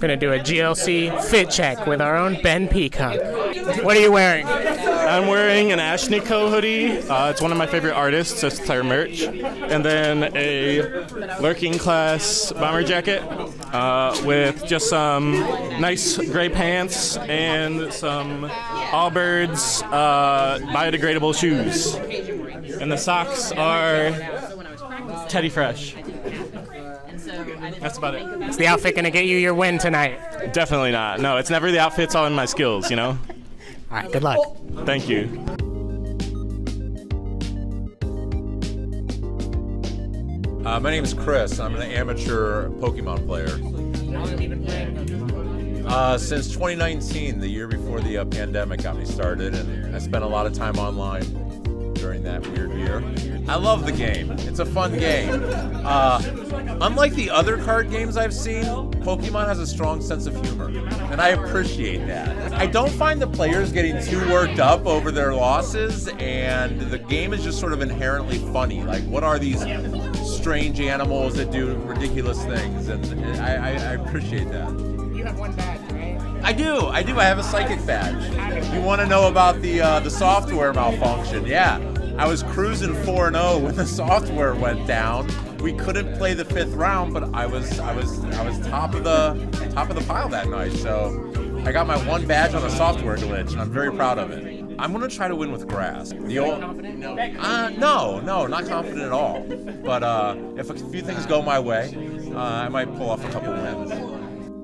Gonna do a GLC fit check with our own Ben Peacock. What are you wearing? I'm wearing an Ashniko hoodie. It's one of my favorite artists. It's their merch. And then a Lurking Class bomber jacket with just some nice gray pants and some Allbirds biodegradable shoes. And the socks are Teddy Fresh. That's about it. Is the outfit gonna get you your win tonight? Definitely not. No, it's never the outfit, it's all in my skills, you know? All right, good luck. Thank you. My name is Chris. I'm an amateur Pokemon player. How long have you been playing? Since 2019, the year before the pandemic got me started, and I spent a lot of time online during that weird year. I love the game. It's a fun game. Unlike the other card games I've seen, Pokemon has a strong sense of humor, and I appreciate that. I don't find the players getting too worked up over their losses, and the game is just sort of inherently funny. Like, what are these strange animals that do ridiculous things? And I appreciate that. You have one badge, right? I do. I have a psychic badge. You want to know about the software malfunction? Yeah. I was cruising 4-0 when the software went down. We couldn't play the 5th round, but I was top of the pile that night. So I got my one badge on a software glitch, and I'm very proud of it. I'm gonna try to win with grass. No, not confident at all. But if a few things go my way, I might pull off a couple wins.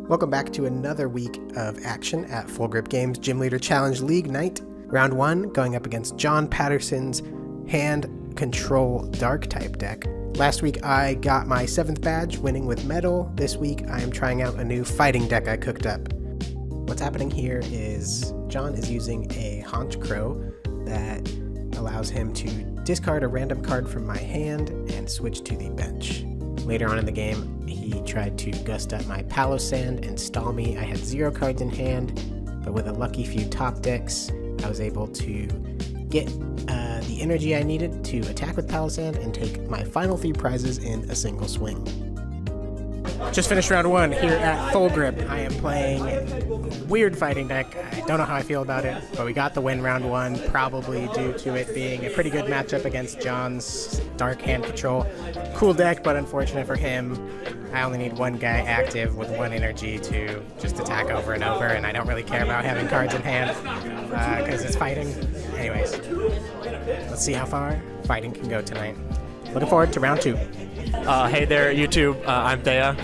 Welcome back to another week of action at Full Grip Games Gym Leader Challenge League Night. Round 1, going up against John Patterson's Hand Control Dark type deck. Last week I got my 7th badge, winning with Metal. This week I am trying out a new fighting deck I cooked up. What's happening here is John is using a Haunt Crow that allows him to discard a random card from my hand and switch to the bench. Later on in the game, he tried to gust up my Palossand and stall me. I had 0 cards in hand, but with a lucky few top decks, I was able to get the energy I needed to attack with Palossand and take my final few prizes in a single swing. Just finished round 1 here at Full Grip. I am playing weird fighting deck. I don't know how I feel about it, but we got the win round 1, probably due to it being a pretty good matchup against John's Dark Hand Control. Cool deck, but unfortunate for him. I only need one guy active with 1 energy to just attack over and over, and I don't really care about having cards in hand because it's fighting. Anyways, let's see how far fighting can go tonight. Looking forward to round 2. Hey there, YouTube. I'm Thea,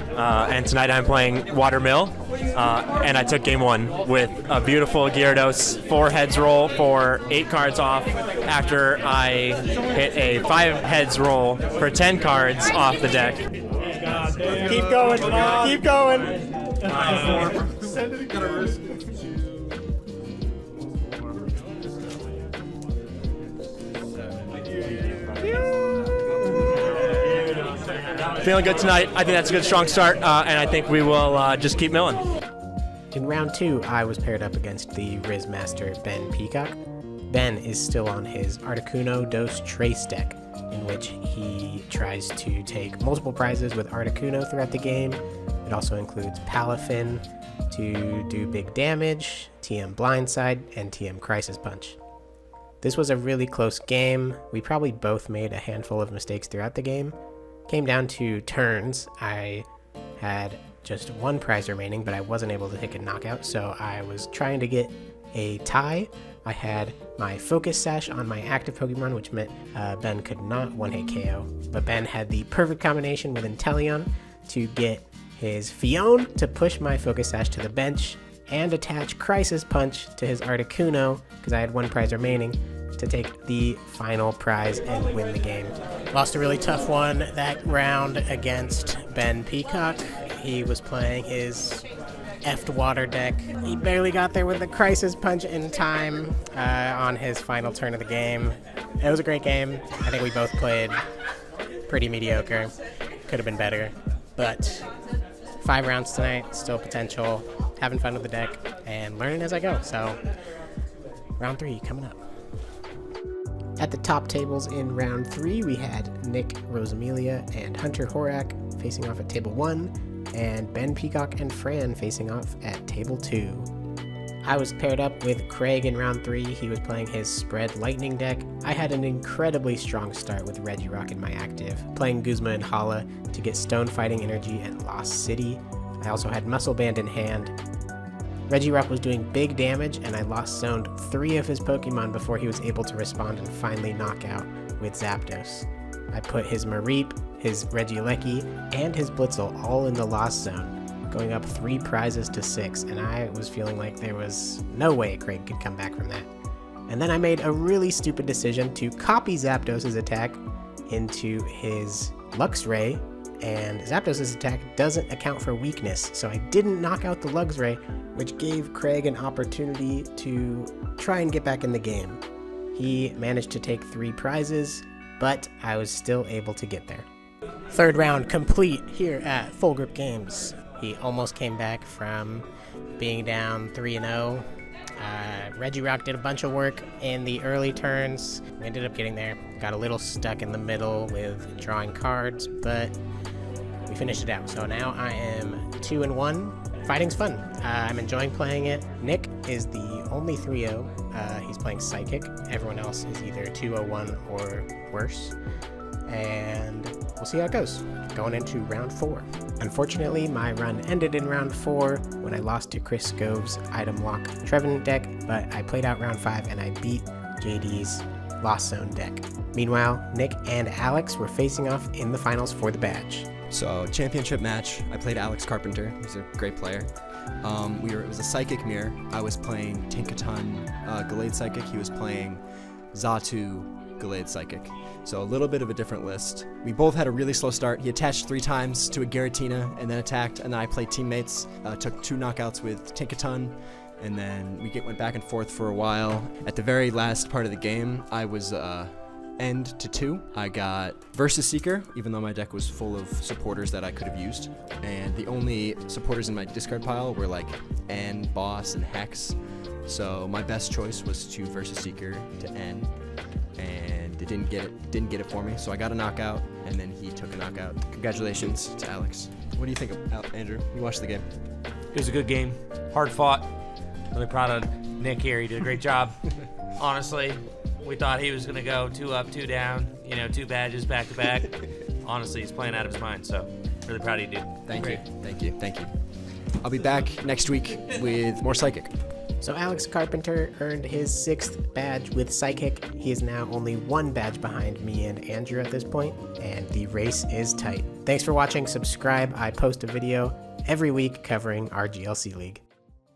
and tonight I'm playing Watermill, and I took game 1 with a beautiful Gyarados 4 heads roll for 8 cards off after I hit a 5 heads roll for 10 cards off the deck. Keep going, keep going. Feeling good tonight. I think that's a good, strong start, and I think we will just keep milling. In round 2, I was paired up against the Riz Master Ben Peacock. Ben is still on his Articuno Dos Trace deck, in which he tries to take multiple prizes with Articuno throughout the game. It also includes Palafin to do big damage, TM Blindside, and TM Crisis Punch. This was a really close game. We probably both made a handful of mistakes throughout the game. Came down to turns. I had just 1 prize remaining, but I wasn't able to hit a knockout, so I was trying to get a tie. I had my Focus Sash on my active Pokemon, which meant Ben could not 1-hit KO, but Ben had the perfect combination with Inteleon to get his Fione to push my Focus Sash to the bench and attach Crisis Punch to his Articuno, because I had 1 prize remaining, to take the final prize and win the game. Lost a really tough one that round against Ben Peacock. He was playing his effed water deck. He barely got there with the Crisis Punch in time on his final turn of the game. It was a great game. I think we both played pretty mediocre. Could have been better. But 5 rounds tonight, still potential. Having fun with the deck and learning as I go. So round 3 coming up. At the top tables in round 3, we had Nick Rosamilia and Hunter Horak facing off at table 1. and Ben Peacock and Fran facing off at table 2. I was paired up with Craig in round 3. He was playing his Spread Lightning deck. I had an incredibly strong start with Regirock in my active, playing Guzma and Hala to get Stone Fighting Energy at Lost City. I also had Muscle Band in hand. Regirock was doing big damage, and I lost zoned 3 of his Pokemon before he was able to respond and finally knock out with Zapdos. I put his Mareep, his Regieleki, and his Blitzel all in the lost zone, going up 3 prizes to 6, and I was feeling like there was no way Craig could come back from that. And then I made a really stupid decision to copy Zapdos' attack into his Luxray, and Zapdos' attack doesn't account for weakness, so I didn't knock out the Luxray, which gave Craig an opportunity to try and get back in the game. He managed to take 3 prizes, but I was still able to get there. Third round complete here at Full Grip Games. He almost came back from being down 3-0. Regirock did a bunch of work in the early turns. We ended up getting there. Got a little stuck in the middle with drawing cards, but we finished it out. So now I am 2-1. Fighting's fun. I'm enjoying playing it. Nick is the only 3-0. He's playing Psychic. Everyone else is either 2-0-1 or worse. And we'll see how it goes going into round 4. Unfortunately, my run ended in round 4 when I lost to Chris Scove's Item Lock Trevin deck, but I played out round 5 and I beat JD's Lost Zone deck. Meanwhile, Nick and Alex were facing off in the finals for the badge. So, championship match, I played Alex Carpenter. He's a great player. It was a Psychic mirror. I was playing Tinkaton Gallade Psychic. He was playing Xatu Gallade Psychic. So a little bit of a different list. We both had a really slow start. He attached 3 times to a Giratina and then attacked, and then I played teammates. Took 2 knockouts with Tinkaton, and then we went back and forth for a while. At the very last part of the game, I was end to 2. I got Versus Seeker, even though my deck was full of supporters that I could have used. And the only supporters in my discard pile were like N, Boss, and Hex. So my best choice was to Versus Seeker to N, and it didn't get it for me. So I got a knockout, and then he took a knockout. Congratulations to Alex. What do you think of Andrew? You watched the game. It was a good game, hard fought. Really proud of Nick here. He did a great job. Honestly, we thought he was going to go 2 up, 2 down, 2 badges back to back. Honestly, he's playing out of his mind, so really proud of you, dude. Thank you. I'll be back next week with more Psychic. So Alex Carpenter earned his 6th badge with Psychic. He is now only 1 badge behind me and Andrew at this point, and the race is tight. Thanks for watching. Subscribe. I post a video every week covering our GLC League.